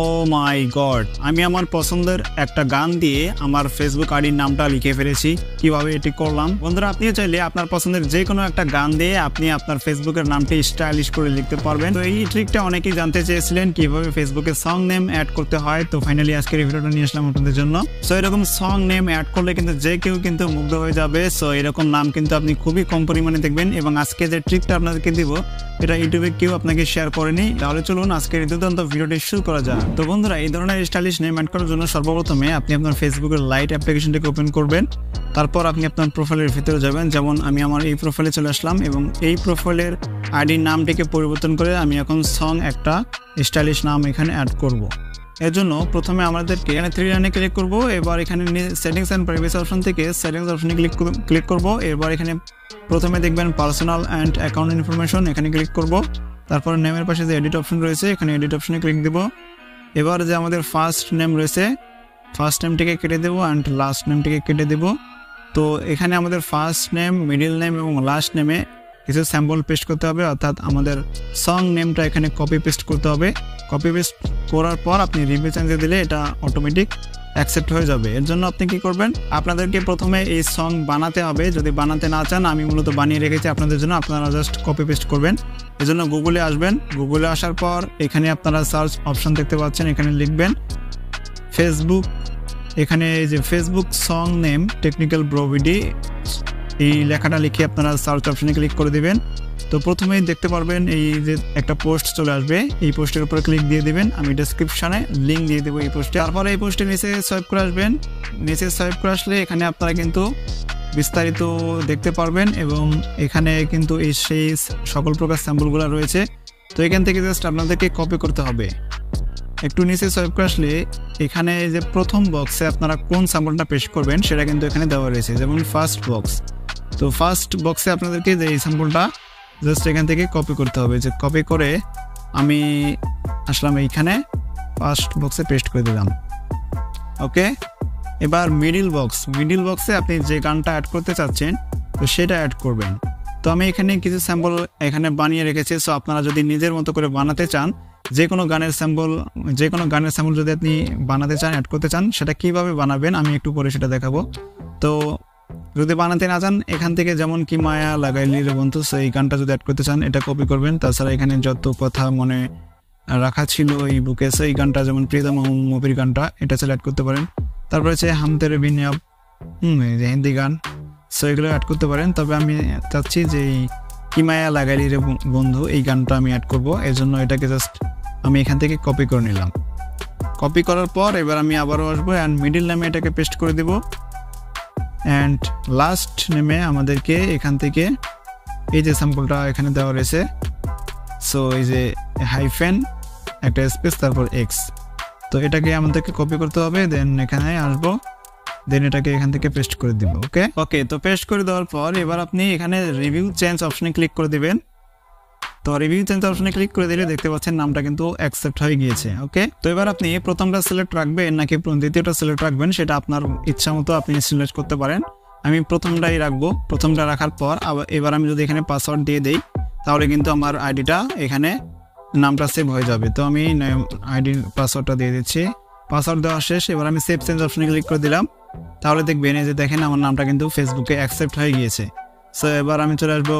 ও মাই god, আমি আমার পছন্দের একটা গান দিয়ে আমার ফেসবুক আইডির নামটা লিখে ফেলেছি। কিভাবে এটি করলাম? বন্ধুরা, আপনিও চাইলে আপনার পছন্দের যে কোনো একটা গান দিয়ে আপনি আপনার ফেসবুকের নামটি স্টাইলিশ করে লিখতে পারবেন। তো এই ট্রিকটা অনেকেই জানতে চেয়েছিলেন কিভাবে ফেসবুকে সং নেম অ্যাড করতে হয়। তো ফাইনালি আজকের এই ভিডিওটা নিয়ে আসলাম আপনাদের জন্য। সো এরকম সং নেম অ্যাড করলে কিন্তু যে কেউ কিন্তু মুগ্ধ হয়ে যাবে। সো এরকম নাম কিন্তু আপনি খুবই কম পরিমাণে দেখবেন, এবং আজকে যে ট্রিকটা আপনাদেরকে দিব এটা ইউটিউবে কেউ আপনাকে শেয়ার করেনি। তাহলে চলুন আজকের দুর্দান্ত ভিডিওটি শুরু করা যাক। তো বন্ধুরা, এই ধরনের স্টাইলিশ নেম অ্যাড করার জন্য সর্বপ্রথমে আপনি আপনার ফেসবুকের লাইট অ্যাপ্লিকেশনটাকে ওপেন করবেন। তারপর আপনি আপনার প্রোফাইলের ভিতরে যাবেন। যেমন আমি আমার এই প্রোফাইলে চলে আসলাম এবং এই প্রোফাইলের আইডির নামটিকে পরিবর্তন করে আমি এখন সং একটা স্টাইলিশ নাম এখানে অ্যাড করব। এর জন্য প্রথমে আমাদেরকে এখানে 3 লাইনে ক্লিক করব। এবার এখানে সেটিংস অ্যান্ড প্রাইভেসি অপশন থেকে সেটিংস অপশনে ক্লিক করব। এবার এখানে প্রথমে দেখবেন পার্সোনাল অ্যান্ড অ্যাকাউন্ট ইনফরমেশন, এখানে ক্লিক করব। তারপর নেমের পাশে যে এডিট অপশন রয়েছে এখানে এডিট অপশনে ক্লিক দেব। এবার যে আমাদের ফার্স্ট নেম রয়েছে, ফার্স্ট নেমটিকে কেটে দেবো অ্যান্ড লাস্ট নেমটিকে কেটে দেব। তো এখানে আমাদের ফার্স্ট নেম, মিডিল নেম এবং লাস্ট নেমে কিছু স্যাম্পল পেস্ট করতে হবে, অর্থাৎ আমাদের সং নেমটা এখানে কপি পেস্ট করতে হবে। কপি পেস্ট করার পর আপনি রিভিউ চেঞ্জে দিলে এটা অটোমেটিক অ্যাকসেপ্ট হয়ে যাবে। এর জন্য আপনি কি করবেন, আপনাদেরকে প্রথমে এই সং বানাতে হবে। যদি বানাতে না চান, আমি মূলত বানিয়ে রেখেছি আপনাদের জন্য, আপনারা জাস্ট কপি পেস্ট করবেন। এজন্য গুগলে আসবেন। গুগলে আসার পর এখানে আপনারা সার্চ অপশন দেখতে পাচ্ছেন, এখানে লিখবেন ফেসবুক। এখানে এই যে ফেসবুক সং নেম টেকনিক্যাল ব্রোভিডি, এই লেখাটা লিখে আপনারা সার্চ অপশনে ক্লিক করে দিবেন। তো প্রথমেই দেখতে পারবেন এই যে একটা পোস্ট চলে আসবে, এই পোস্টের উপর ক্লিক দিয়ে দিবেন। আমি ডেসক্রিপশনে লিঙ্ক দিয়ে দেবো এই পোস্টে। তারপরে এই পোস্টের নিচে সোয়াইপ করে আসবেন। নিচে সোয়াইপ করে আসলে এখানে আপনারা কিন্তু বিস্তারিত দেখতে পারবেন এবং এখানে কিন্তু এই সেই সকল প্রকার স্যাম্পলগুলো রয়েছে। তো এখান থেকে জাস্ট আপনাদেরকে কপি করতে হবে। একটু নিচে সোয়াইপ করে আসলে এখানে যে প্রথম বক্সে আপনারা কোন স্যাম্পলটা পেস্ট করবেন সেটা কিন্তু এখানে দেওয়া রয়েছে, যেমন ফার্স্ট বক্স। তো ফার্স্ট বক্সে আপনাদেরকে যে এই স্যাম্পলটা জাস্ট এখান থেকে কপি করতে হবে। যে কপি করে আমি আসলাম এইখানে ফার্স্ট বক্সে পেস্ট করে দিলাম। ওকে, এবার মিডিল বক্সে আপনি যে গানটা অ্যাড করতে চাচ্ছেন তো সেটা অ্যাড করবেন। তো আমি এখানে কিছু স্যাম্পল এখানে বানিয়ে রেখেছি। সো আপনারা যদি নিজের মতো করে বানাতে চান, যে কোনো গানের স্যাম্পল যদি আপনি বানাতে চান, অ্যাড করতে চান, সেটা কিভাবে বানাবেন আমি একটু পরে সেটা দেখাবো। তো যদি বানাতে না চান, এখান থেকে যেমন কি মায়া লাগাইলি রে বন্ধু, সেই গানটা যদি অ্যাড করতে চান এটা কপি করবেন। তাছাড়া এখানে যত কথা মনে রাখা ছিল এই বুকে, সেই গানটা যেমন প্রিয়তম মুভির গানটা, এটা চাইলে অ্যাড করতে পারেন। তারপরে হচ্ছে হাম তেরে বিন আব, যে হিন্দি গান, সো এগুলো অ্যাড করতে পারেন। তবে আমি চাচ্ছি যে কি মায়া লাগাইলি রে বন্ধু এই গানটা আমি অ্যাড করবো। এই জন্য এটাকে জাস্ট আমি এখান থেকে কপি করে নিলাম। কপি করার পর এবার আমি আবারও আসবো অ্যান্ড মিডিল নামে এটাকে পেস্ট করে দেবো। অ্যান্ড লাস্ট নেমে আমাদেরকে এখান থেকে এই যে স্যাম্পলটা এখানে দেওয়া রয়েছে, সো এই যে হাইফেন একটা স্পেস তারপর এক্স, তো এটাকে আমাদেরকে কপি করতে হবে। দেন এখানে আসবো, দেন এটাকে এখান থেকে পেস্ট করে দিব। ওকে, তো পেস্ট করে দেওয়ার পর এবার আপনি এখানে রিভিউ চেঞ্জ অপশনে ক্লিক করে দিবেন। তো রিভিউ চেঞ্জ অপশনে ক্লিক করে দিলে দেখতে পাচ্ছেন নামটা কিন্তু অ্যাকসেপ্ট হয়ে গিয়েছে। ওকে, তো এবার আপনি প্রথমটা সিলেক্ট রাখবেন নাকি দ্বিতীয়টা সিলেক্ট রাখবেন সেটা আপনার ইচ্ছা মতো আপনি সিলেক্ট করতে পারেন। আমি প্রথমটাই রাখবো। প্রথমটা রাখার পর এবার আমি যদি এখানে পাসওয়ার্ড দিয়ে দেই তাহলে কিন্তু আমার আইডিটা এখানে নামটা সেভ হয়ে যাবে। তো আমি আইডির পাসওয়ার্ডটা দিয়ে দিচ্ছি। পাসওয়ার্ড দেওয়া শেষ। এবার আমি সেভ চেঞ্জ অপশনে ক্লিক করে দিলাম। তাহলে দেখবেন এই যে দেখেন আমার নামটা কিন্তু ফেসবুকে অ্যাকসেপ্ট হয়ে গিয়েছে। সো এবার আমি চলে আসবো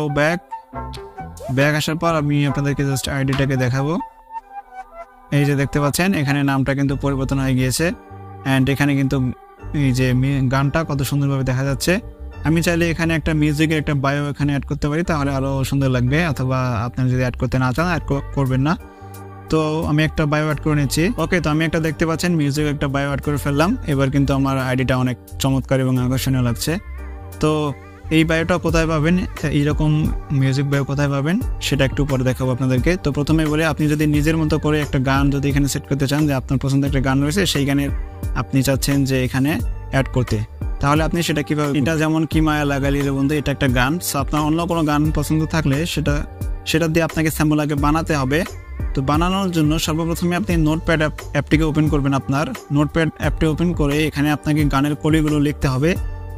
ব্যাক আসার পর আমি আপনাদেরকে জাস্ট আইডিটাকে দেখাবো। এই যে দেখতে পাচ্ছেন এখানে নামটা কিন্তু পরিবর্তন হয়ে গিয়েছে অ্যান্ড এখানে কিন্তু এই যে গানটা কত সুন্দরভাবে দেখা যাচ্ছে। আমি চাইলে এখানে একটা মিউজিকের একটা বায়ো এখানে অ্যাড করতে পারি, তাহলে আরও সুন্দর লাগবে। অথবা আপনারা যদি অ্যাড করতে না চান অ্যাড করবেন না। তো আমি একটা বায়ো অ্যাড করে নিচ্ছি। ওকে, তো আমি একটা দেখতে পাচ্ছেন মিউজিক একটা বায়ো অ্যাড করে ফেললাম। এবার কিন্তু আমার আইডিটা অনেক চমৎকার এবং আকর্ষণীয় লাগছে। তো এই বায়োটা কোথায় পাবেন, এইরকম মিউজিক বায়ো কোথায় পাবেন সেটা একটু পরে দেখাবো আপনাদেরকে। তো প্রথমে বলে, আপনি যদি নিজের মতো করে একটা গান যদি এখানে সেট করতে চান, যে আপনার পছন্দের একটা গান রয়েছে সেই গানের আপনি চাচ্ছেন যে এখানে অ্যাড করতে, তাহলে আপনি সেটা কীভাবে, এটা যেমন কি মায়া লাগাইলি রে বন্ধু এটা একটা গান। সো আপনার অন্য কোনো গান পছন্দ থাকলে সেটা দিয়ে আপনাকে স্যাম্পল আগে বানাতে হবে। তো বানানোর জন্য সর্বপ্রথমে আপনি নোটপ্যাড অ্যাপটিকে ওপেন করবেন। আপনার নোটপ্যাড অ্যাপটি ওপেন করে এখানে আপনাকে গানের কলিগুলো লিখতে হবে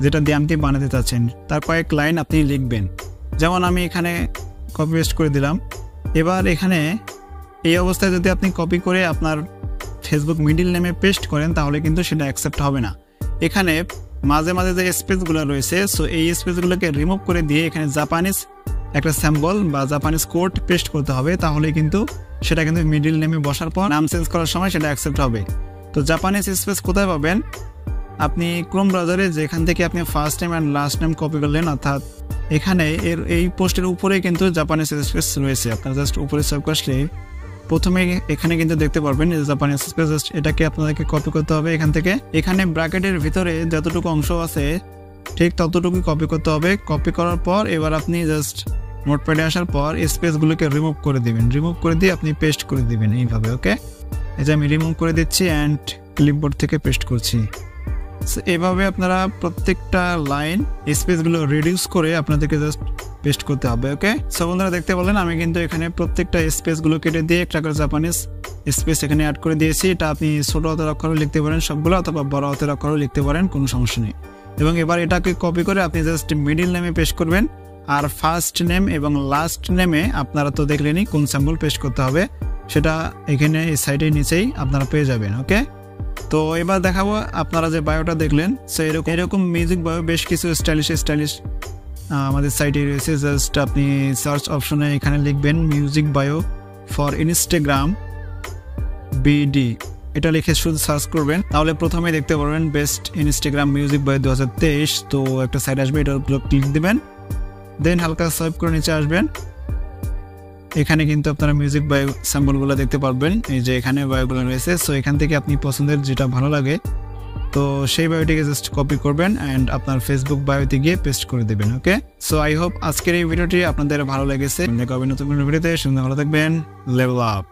যেটা দিয়ে আপনি বানাতে চাচ্ছেন। তার কয়েক লাইন আপনি লিখবেন, যেমন আমি এখানে কপি পেস্ট করে দিলাম। এবার এখানে এই অবস্থায় যদি আপনি কপি করে আপনার ফেসবুক মিডল নেমে পেস্ট করেন তাহলে কিন্তু সেটা অ্যাকসেপ্ট হবে না। এখানে মাঝে মাঝে যে স্পেসগুলো রয়েছে, সো এই স্পেসগুলোকে রিমুভ করে দিয়ে এখানে জাপানিজ একটা স্যাম্বল বা জাপানিজ কোড পেস্ট করতে হবে, তাহলে কিন্তু সেটা কিন্তু মিডল নেমে বসার পর নাম চেঞ্জ করার সময় সেটা অ্যাকসেপ্ট হবে। তো জাপানিজ স্পেস কোথায় পাবেন? আপনি ক্রোম ব্রাউজারে যেখান থেকে আপনি first name and last name copy করলেন, অর্থাৎ এখানে এই পোস্টের উপরে কিন্তু জাপানিজ স্পেস রয়েছে। আপনার জাস্ট উপরে সার্চ করলে প্রথমে এখানে কিন্তু দেখতে পারবেন জাপানিজ স্পেস, জাস্ট এটাকে আপনাদেরকে কপি করতে হবে এখান থেকে। এখানে ব্র্যাকেটের ভিতরে যতটুকু অংশ আছে ঠিক ততটুকু কপি করতে হবে। কপি করার পর এবার আপনি জাস্ট নোটপ্যাডে আসার পর স্পেসগুলোকে রিমুভ করে দিবেন, রিমুভ করে দিয়ে আপনি পেস্ট করে দিবেন এইভাবে। ওকে, এই যে আমি রিমুভ করে দিচ্ছি অ্যান্ড ক্লিপবোর্ড থেকে পেস্ট করছি। এভাবে আপনারা প্রত্যেকটা লাইন স্পেসগুলো রিডিউস করে আপনাদেরকে জাস্ট পেস্ট করতে হবে। ওকে, সো বন্ধুরা দেখতে বলেন আমি কিন্তু এখানে প্রত্যেকটা স্পেসগুলো কেটে দিয়ে একটা করে জাপানিজ স্পেস এখানে অ্যাড করে দিয়েছি। এটা আপনি ছোট হাতের অক্ষরে লিখতে পারেন সবগুলো, অথবা বড় হাতের অক্ষরে লিখতে পারেন, কোনো সমস্যা নেই। এবং এবার এটাকে কপি করে আপনি জাস্ট মিডল নেমে পেস্ট করবেন, আর ফার্স্ট নেম এবং লাস্ট নেমে আপনারা তো দেখলেনই কোন সিম্বল পেস্ট করতে হবে, সেটা এখানে এই সাইডের নিচেই আপনারা পেয়ে যাবেন। ওকে, তো এবার দেখাবো আপনারা যে বায়োটা দেখলেন, সো এরকম মিউজিক বায়ো বেশ কিছু স্টাইলিশ আমাদের সাইটে রয়েছে। জাস্ট আপনি সার্চ অপশনে এখানে লিখবেন music bio for Instagram BD, এটা লিখে শুধু সার্চ করবেন, তাহলে প্রথমে দেখতে পারবেন বেস্ট ইনস্টাগ্রাম মিউজিক বায়ো 2023। তো একটা সাইট আসবে, এটার উপর ক্লিক দিবেন, দেন হালকা সোয়াইপ করে নিচে আসবেন। এখানে কিন্তু আপনারা মিউজিক বায়ো স্যাম্পলগুলো দেখতে পারবেন, এই যে এখানে বায়োগুলো রয়েছে। সো এখান থেকে আপনি পছন্দের যেটা ভালো লাগে তো সেই বায়োটিকে জাস্ট কপি করবেন অ্যান্ড আপনার ফেসবুক বায়োতে গিয়ে পেস্ট করে দেবেন। ওকে, সো আই হোপ আজকের এই ভিডিওটি আপনাদের ভালো লেগেছে। দেখা হবে নতুন কোনো ভিডিওতে, সুন্দর ভালো থাকবেন, লেভেল আপ।